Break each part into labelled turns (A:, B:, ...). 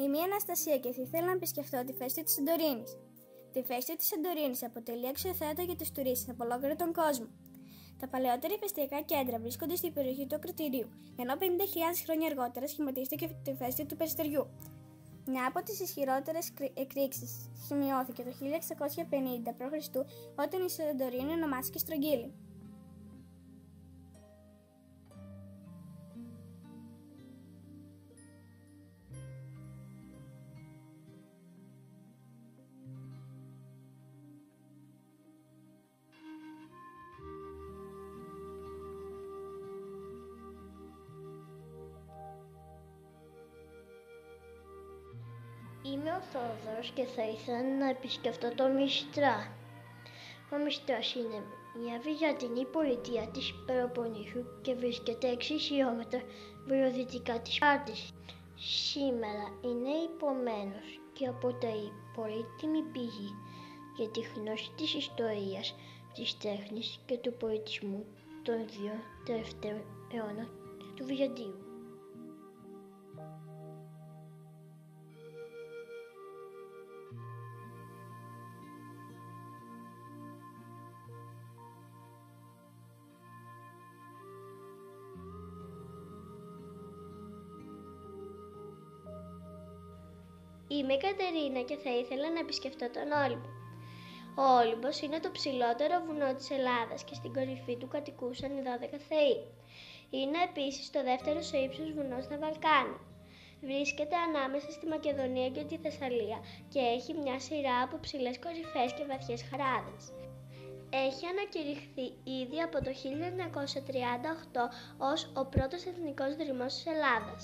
A: Είμαι η Αναστασία και θα ήθελα να επισκεφτώ τη φέστη της Σαντορίνης. Τη φέστη της Σαντορίνης αποτελεί αξιοθέατα για τους τουρίστες από ολόκληρο τον κόσμο. Τα παλαιότερα ηφαιστειακά κέντρα βρίσκονται στην περιοχή του Ακροτηρίου, ενώ 50.000 χρόνια αργότερα σχηματίστηκε τη φέστη του Περιστεριού. Μια από τις ισχυρότερες εκρήξεις σημειώθηκε το 1650 π.Χ. όταν η Σαντορίνη ονομάστηκε Στρογγύλη.
B: Είμαι ο Θόδωρος και θα ήθελα να επισκεφτώ το Μιστρά. Ο Μιστράς είναι μια βυζαντινή πολιτεία της Πελοποννήσου και βρίσκεται 6 χιλιόμετρα βορειοδυτικά της Σπάρτης. Σήμερα είναι υπομένος και αποτελεί πολύτιμη πηγή για τη γνώση της ιστορίας, της τέχνης και του πολιτισμού των 2 τελευταίων αιώνων του Βυζαντίου. Είμαι η Κατερίνα και θα ήθελα να επισκεφτώ τον Όλυμπο. Ο Όλυμπος είναι το ψηλότερο βουνό της Ελλάδας και στην κορυφή του κατοικούσαν οι 12 θεοί. Είναι επίσης το δεύτερο σε ύψος βουνό στα Βαλκάνια. Βρίσκεται ανάμεσα στη Μακεδονία και τη Θεσσαλία και έχει μια σειρά από ψηλές κορυφές και βαθιές χαράδες. Έχει ανακηρυχθεί ήδη από το 1938 ως ο πρώτος εθνικός δρυμός της Ελλάδας.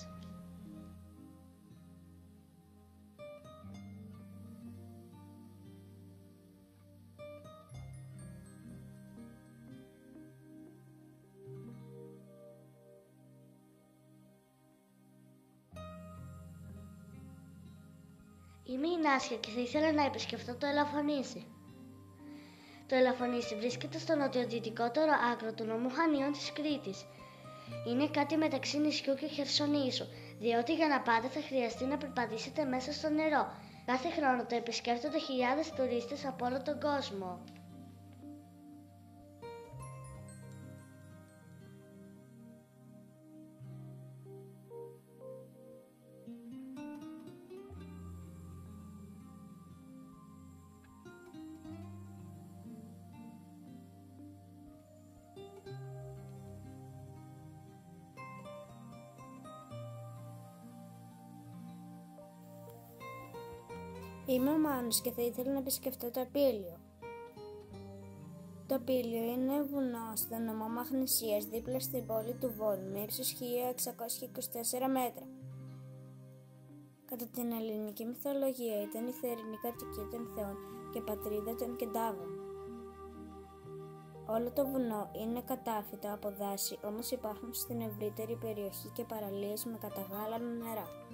C: Είμαι η Νάσια και θα ήθελα να επισκεφτώ το Ελαφωνήσι. Το Ελαφωνήσι βρίσκεται στο νοτιοδυτικότερο άκρο του νομού Χανίων της Κρήτης. Είναι κάτι μεταξύ νησιού και Χερσονήσου, διότι για να πάτε θα χρειαστεί να περπατήσετε μέσα στο νερό. Κάθε χρόνο το επισκέπτονται χιλιάδες τουρίστες από όλο τον κόσμο.
A: Είμαι ο Μάνος και θα ήθελα να επισκεφτώ το Απίλιο. Το Απίλιο είναι βουνό στο νομό Μαγνησίας δίπλα στην πόλη του Βόλου με ύψος 1624 μέτρα. Κατά την ελληνική μυθολογία ήταν η θερινή κατοικία των θεών και πατρίδα των Κεντάβρων. Όλο το βουνό είναι κατάφυτο από δάση, όμως υπάρχουν στην ευρύτερη περιοχή και παραλίες με καταγάλανα νερά.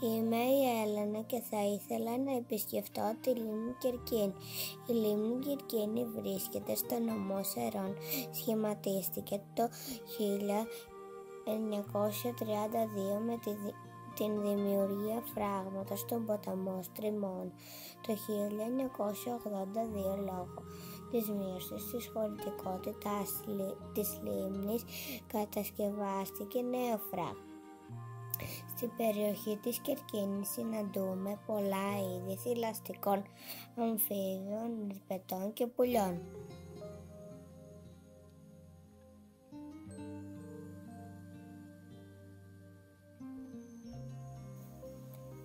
D: Είμαι η Έλενα και θα ήθελα να επισκεφτώ τη λίμνη Κυρκίνη. Η λίμνη Κυρκίνη βρίσκεται στο νομό Σερών. Σχηματίστηκε το 1932 με την δημιουργία φράγματος στον ποταμό Στριμών. Το 1982 λόγω της μείωσης της χωρητικότητας της λίμνης κατασκευάστηκε νέο φράγμα. Στην περιοχή της Κυρκίνης συναντούμε πολλά είδη θηλαστικών, αμφίβιων, ερπετών και πουλιών.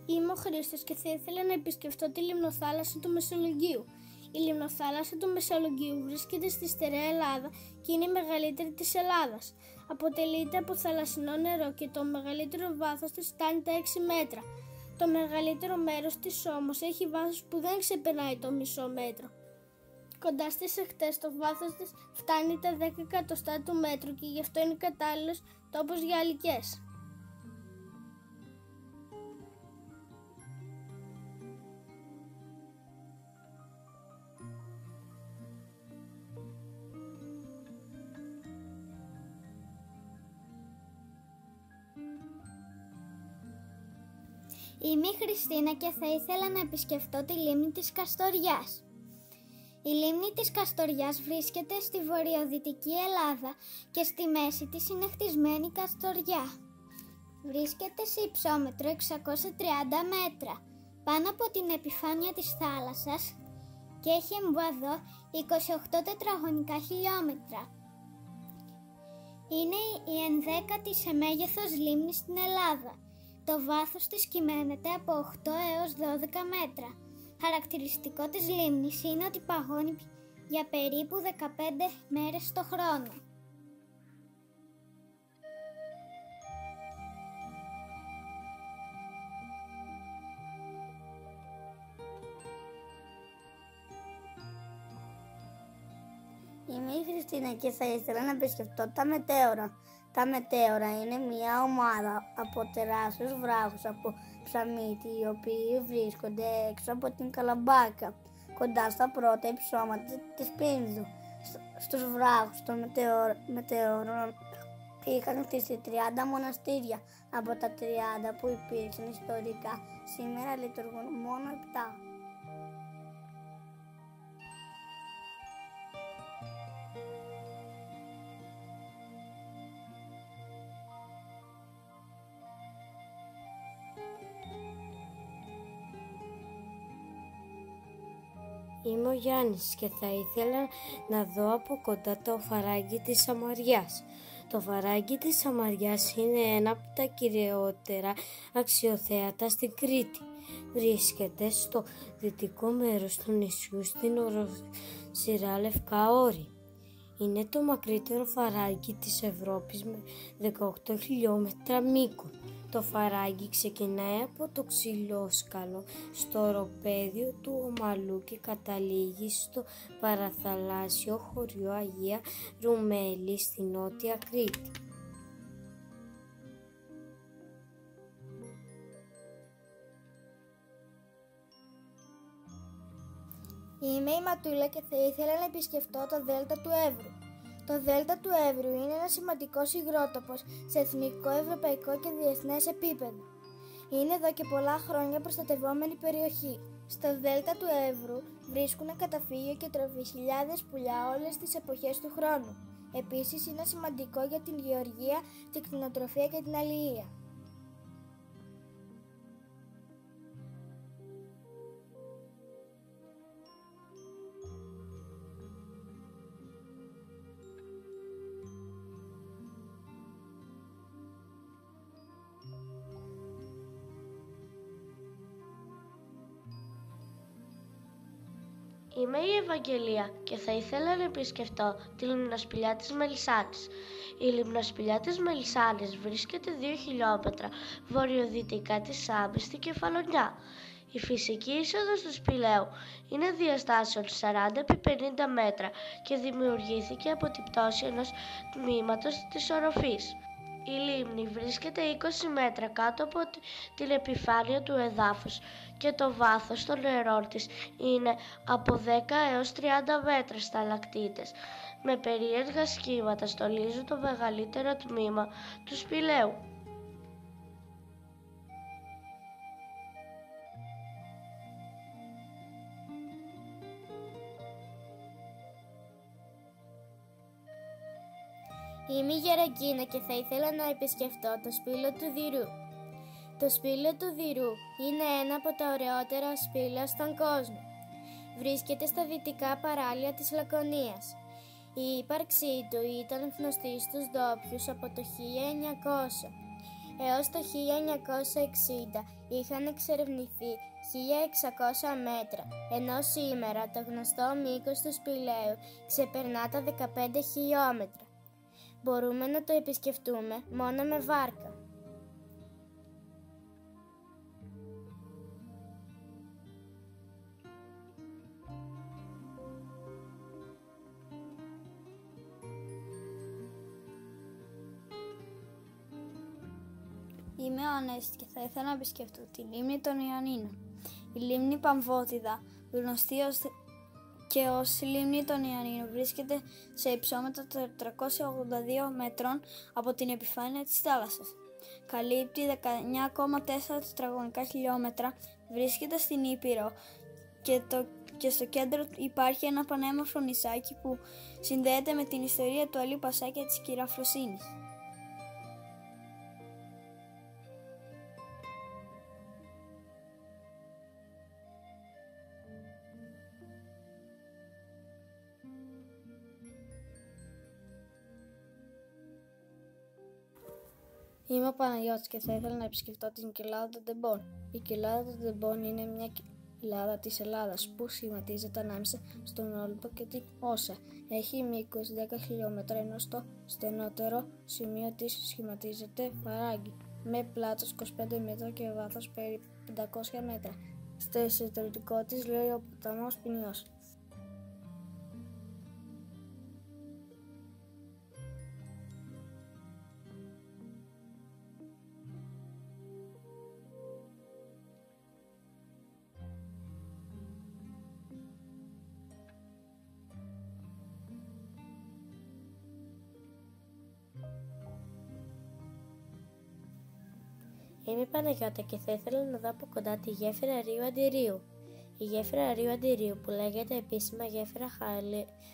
A: Είμαι ο Χρήστος και θα ήθελα να επισκεφτώ τη λιμνοθάλασσα του Μεσολογγίου. Η λιμνοθάλασσα του Μεσολογγίου βρίσκεται στη στερεά Ελλάδα και είναι η μεγαλύτερη της Ελλάδας. Αποτελείται από θαλασσινό νερό και το μεγαλύτερο βάθος της φτάνει τα 6 μέτρα. Το μεγαλύτερο μέρος της όμως έχει βάθος που δεν ξεπερνάει το μισό μέτρο. Κοντά στις ακτές το βάθος της φτάνει τα 10 εκατοστά του μέτρου και γι' αυτό είναι κατάλληλος τόπος για αλικές. Είμαι η Χριστίνα και θα ήθελα να επισκεφτώ τη λίμνη της Καστοριάς. Η λίμνη της Καστοριάς βρίσκεται στη βορειοδυτική Ελλάδα και στη μέση της είναι χτισμένη Καστοριά. Βρίσκεται σε υψόμετρο 630 μέτρα πάνω από την επιφάνεια της θάλασσας και έχει εμβαδό 28 τετραγωνικά χιλιόμετρα. Είναι η 11η σε μέγεθος λίμνη στην Ελλάδα. Το βάθος της κυμαίνεται από 8 έως 12 μέτρα. Χαρακτηριστικό της λίμνης είναι ότι παγώνει για περίπου 15 μέρες το χρόνο.
D: Είμαι η Χριστίνα και θα ήθελα να επισκεφτώ τα μετέωρα. Τα μετέωρα είναι μια ομάδα από τεράστιους βράχους από ψαμίτη, οι οποίοι βρίσκονται έξω από την Καλαμπάκα, κοντά στα πρώτα υψώματα της Πίνδου. Στους βράχους των μετεωρών είχαν χτίσει 30 μοναστήρια από τα 30 που υπήρξαν ιστορικά. Σήμερα λειτουργούν μόνο 7.
E: Είμαι ο Γιάννης και θα ήθελα να δω από κοντά το φαράγγι της Σαμαριάς. Το φαράγγι της Σαμαριάς είναι ένα από τα κυριότερα αξιοθέατα στην Κρήτη. Βρίσκεται στο δυτικό μέρος του νησιού στην οροσειρά Λευκά Όρη. Είναι το μακρύτερο φαράγγι της Ευρώπης με 18 χιλιόμετρα μήκος. Το φαράγγι ξεκινάει από το Ξυλόσκαλο στο οροπέδιο του Ομαλού και καταλήγει στο παραθαλάσσιο χωριό Αγία Ρουμέλη στη Νότια Κρήτη.
A: Είμαι η Ματούλα και θα ήθελα να επισκεφτώ το Δέλτα του Εύρου. Το Δέλτα του Εύρου είναι ένα σημαντικό υγρότοπος σε εθνικό, ευρωπαϊκό και διεθνές επίπεδο. Είναι εδώ και πολλά χρόνια προστατευόμενη περιοχή. Στο Δέλτα του Εύρου βρίσκουν καταφύγιο και τροφή χιλιάδες πουλιά όλες τις εποχές του χρόνου. Επίσης είναι σημαντικό για την γεωργία, την κτηνοτροφία και την αλληλεία.
B: Είμαι η Ευαγγελία και θα ήθελα να επισκεφτώ τη λιμνοspηλιά της Μελισσάνης. Η λιμνοspηλιά της Μελισσάνης βρίσκεται 2 χιλιόμετρα βορειοδυτικά της Σάμης στην Κεφαλονιά. Η φυσική είσοδος του σπηλαίου είναι διαστάσεων 40x50 μέτρα και δημιουργήθηκε από την πτώση ενός τμήματος της οροφής. Η λίμνη βρίσκεται 20 μέτρα κάτω από την επιφάνεια του εδάφους και το βάθος των νερών της είναι από 10 έως 30 μέτρα σταλακτίτες. Με περίεργα σχήματα στολίζουν το μεγαλύτερο τμήμα του σπηλαίου.
A: Είμαι η Γεραγκίνα και θα ήθελα να επισκεφτώ το σπήλαιο του Δειρού. Το σπήλαιο του Δειρού είναι ένα από τα ωραιότερα σπήλαια στον κόσμο. Βρίσκεται στα δυτικά παράλια της Λακωνίας. Η ύπαρξή του ήταν γνωστή στους ντόπιους από το 1900. Έως το 1960 είχαν εξερευνηθεί 1600 μέτρα, ενώ σήμερα το γνωστό μήκος του σπηλαίου ξεπερνά τα 15 χιλιόμετρα. Μπορούμε να το επισκεφτούμε μόνο με βάρκα.
F: Είμαι ο Ανέστης και θα ήθελα να επισκεφτώ τη λίμνη των Ιωαννίνων. Η λίμνη Παμβότιδα, γνωστή και ως λίμνη των Ιωαννίνων, βρίσκεται σε υψόμετρο 482 μέτρων από την επιφάνεια της θάλασσας. Καλύπτει 19,4 τετραγωνικά χιλιόμετρα, βρίσκεται στην Ήπειρο και στο κέντρο υπάρχει ένα πανέμορφο νησάκι που συνδέεται με την ιστορία του Αλή Πασά και της Κυραφροσύνης. Είμαι ο Παναγιώτης και θα ήθελα να επισκεφτώ την κοιλάδα των Τεμπών. Η κοιλάδα των Τεμπών είναι μια κοιλάδα της Ελλάδας που σχηματίζεται ανάμεσα στον Όλυμπο και την Όσα. Έχει μήκος 10 χιλιόμετρα, ενώ στο στενότερο σημείο της σχηματίζεται Φαράγγι με πλάτος 25 μέτρα και βάθος περίπου 500 μέτρα. Στο εσωτερικό της λέει ο ποταμός Ποινιός. Είμαι η Παναγιώτα και θα ήθελα να δω από κοντά τη γέφυρα Ρίου Αντιρίου. Η γέφυρα Ρίου Αντιρίου, που λέγεται επίσημα γέφυρα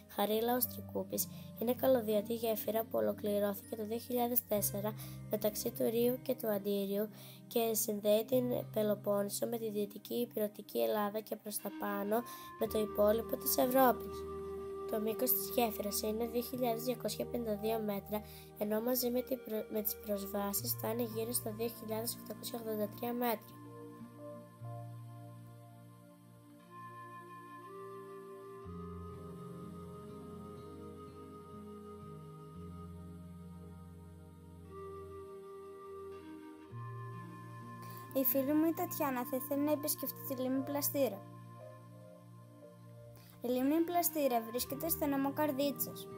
F: Χαρίλαος Τρικούπης, είναι καλωδιωτή γέφυρα που ολοκληρώθηκε το 2004 μεταξύ του Ρίου και του Αντίριου και συνδέει την Πελοπόννησο με τη Δυτική Ηπειρωτική Ελλάδα και προς τα πάνω με το υπόλοιπο της Ευρώπης. Το μήκος της γέφυρας είναι 2.252 μέτρα, ενώ μαζί με τις προσβάσεις φτάνει γύρω στα 2.883 μέτρα.
A: Η φίλη μου η Τατιάνα θα ήθελε να επισκεφτεί τη λίμνη Πλαστήρα. Η λίμνη Πλαστήρα βρίσκεται στο νομό Καρδίτσας.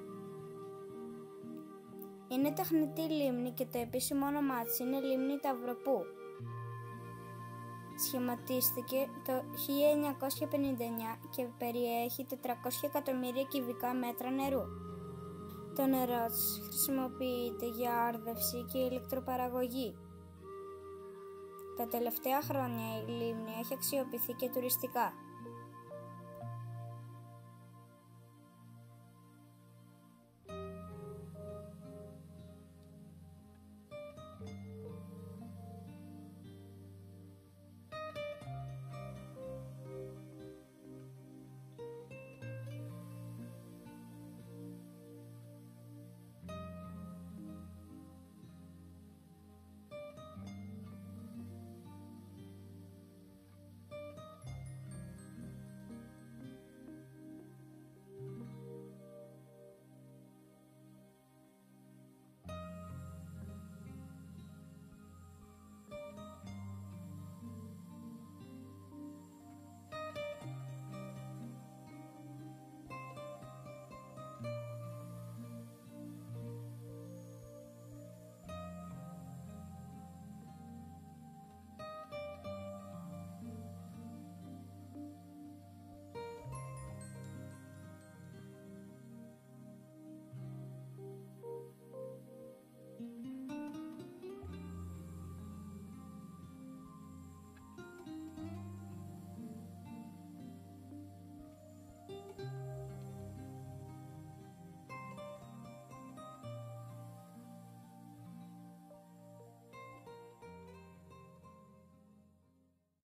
A: Είναι τεχνητή λίμνη και το επίσημο όνομά της είναι λίμνη Ταυροπού. Σχηματίστηκε το 1959 και περιέχει 400 εκατομμύρια κυβικά μέτρα νερού. Το νερό της χρησιμοποιείται για άρδευση και ηλεκτροπαραγωγή. Τα τελευταία χρόνια η λίμνη έχει αξιοποιηθεί και τουριστικά.